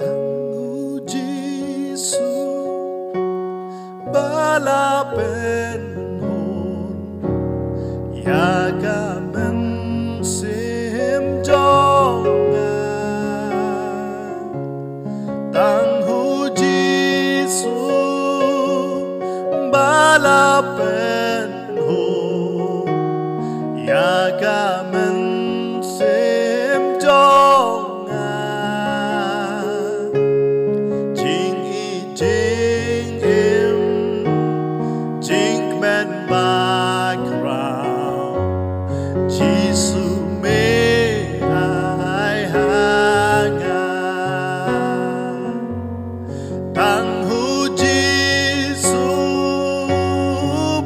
Tang Jisu bala Pynhun yaga men sim jonga Tang Jisu bala Pynhun yaga men sim jonga jing I jing im jing men background Jisu me ai hanga Tang Jisu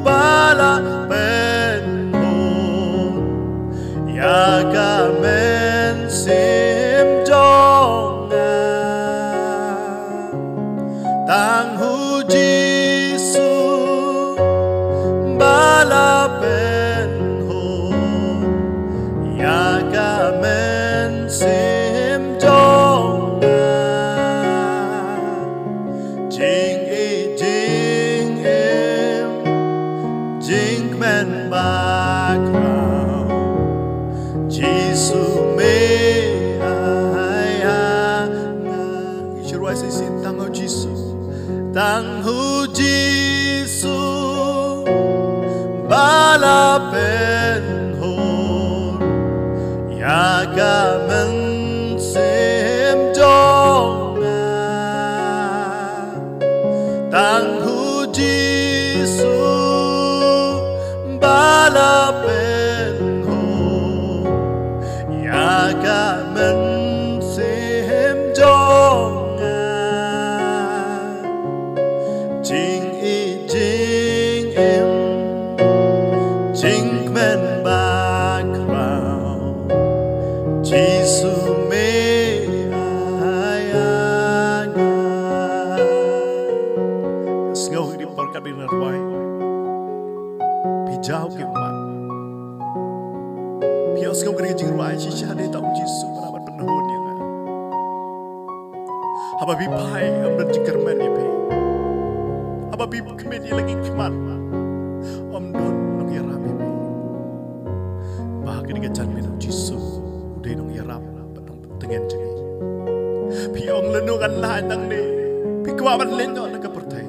bala Pynhun yaga men sim jonga Tang Jisu bala Pynhun yaga men sim jonga jing I jing im jing men background Jisu me ai hanga Shirwai sin Tang Jisu Tang Jisu bala Pynhun yaga men sim jonga Tang Jisu bala Pynhun yaga men sim jonga jing I jing im jing men background Jisu me ai hanga Sngau di porkat binarwai Bijau ke mat Piau sngau kena jing ruai shisha de Tang Jisu bala Pynhun yang haba bi pai amdan jikerman ye pe haba bi kemedi lagi kemat om don nong yaram ye pe bahagi dengan jan men Jisu udah nong yaram patang tengen jengi piong lenu kan lain tang ni pi kwa ban len do na ka pertai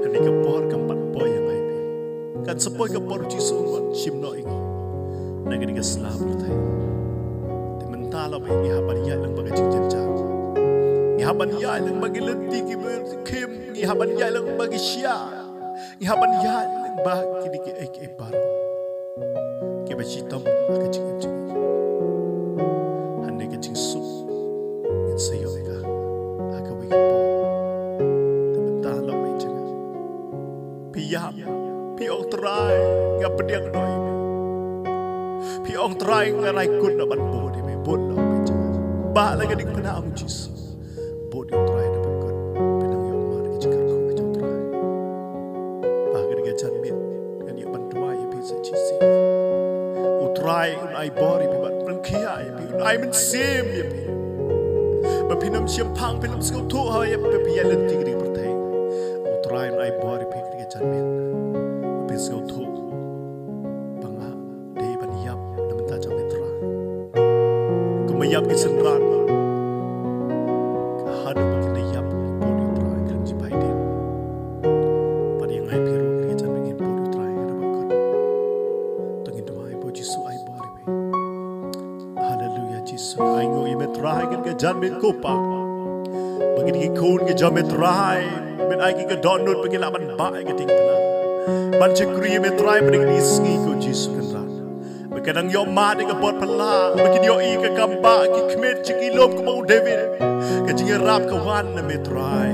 ani ka por kampat boy yang ai pe kan sepoi ka por Jisu ngon sim no ing na ga diga sla pertai ti mentala pe ni haban ya lang baga jing jang Ihaban ya lang bagi lenti kim ihaban ya lang bagi sya ihaban ya lang bagi di ke baro ke ba chitom ka jing jing hande ke jing su in sayo ka aka wi po ta lo mai jing piya pi ong try ngap pediang doi pi ong try ngarai kun na ban bo di me bon lo mai jing ba la ga dik pana am Jisu Bodi try na pagkon pinang yung mar ke jikar ko ke try bagay ga jan mit kan yung bantuay pi sa Jisu u try un ai bori pi bat ban khia pi un ai men sim ye pi ba pinam siam phang pinam sku thu ha ye pi ya len ti gri perthai u try un ai bori pi ga jan mit pi sku thu banga dei ban yap nam ta jam metra ku mayap ki senran ada bagi yap bodi try kan jipai din padi ngai piru kerja mengin bodi try ada bakon tengin doai bo Jisu ai bori be haleluya Jisu ai ngo i metrai kan ke jan men kopa bagi di kon ke jan metrai men ai ki ke download bagi laban ba ai ke ting pena ban chekri metrai bagi di ski ko Jisu kan ra kadang yo ma de ke bot pala bagi yo I ke kamba ki kmet chiki lom ko mau David ke jing rap ke wan na metrai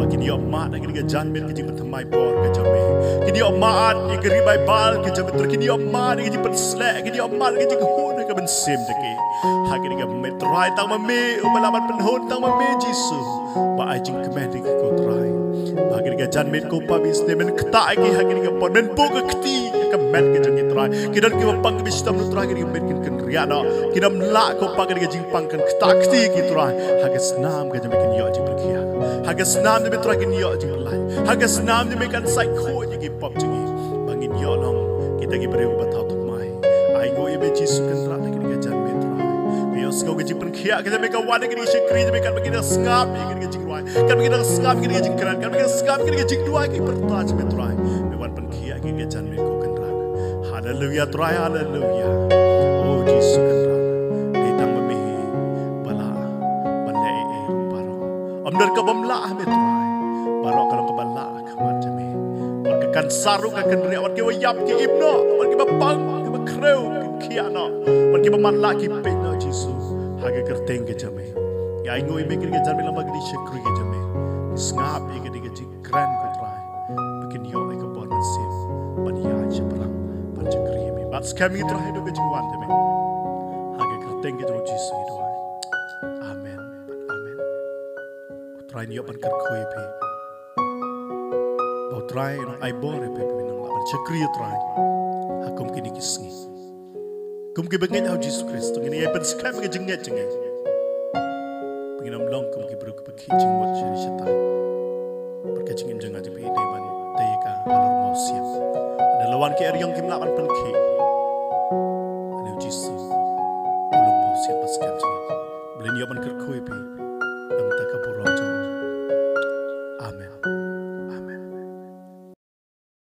bagi yo ma de ke jan met ke jing thamai por ke jame ke yo ma at ni ke ribai bal ke jame ter ke yo ma de ke jing persle ke yo ma de ke jing hu ke ben sim de ke ha ke metrai tang ma me umalaman Pynhun tang ma me Jisu ba ai jing kmet ke ko trai bagi ke jan met ko pa bis ne men kta ke ha ke pon men po ke kti ke met ke jing trai ke dan ke pang ke bis tam trai ke met ke kriya no kinam la ko pagan ga jing pangkan takti ki turai hagas nam ga jame kin yo jing berkhiya hagas nam de betra kin yo jing lai hagas nam de mekan sai kho jing pop jing bangin yo long kita gi beri batau tuk mai ai go ibe Jisu kan ra kin ga jan metrai yo sko ga jing berkhiya ga jame ka wada kin shikri jame kan begin ngap kin ga jing rai kan begin ngap kin ga jing kran kan begin ngap kin ga jing dua ki bertaj metrai me wan berkhiya ki ga jan me ko kan ra haleluya turai haleluya oh Jisu kan ra ni tang me bala banda e baro amdar ka bamla me turai baro kalau ka bala ka matame wan ka kan saru ka kan ri wan ke wayap ke ibno wan ke bapang ke bakreu ke kiano wan ke bamanla ki pe no Jisu hage kerteng ke jame ya ingoi me ke jame lama gdi shekru ke jame snap ke ke ji kran ko trai bikin yo ke bon sip ban ya chabrang ban chakri me bat scam ke trai do ke jwan jame hage kerteng ke Jisu do amen amen trai ni yo ban kar khoi pe bau trai no ai bore pe nang ban chakri trai hakum kini kisngi kum ki bengen au Jisu Kristus ngini ai ban scam ke jinget jinget penginam long kum ki bruk pakhi jingmot shari shatai perkecingin janga je pe deban tayeka alor mausiam ada lawan ke eryong kim lawan penki ane Jisu ulung mausiam pas scam jinget blen yo ban ker khoi pe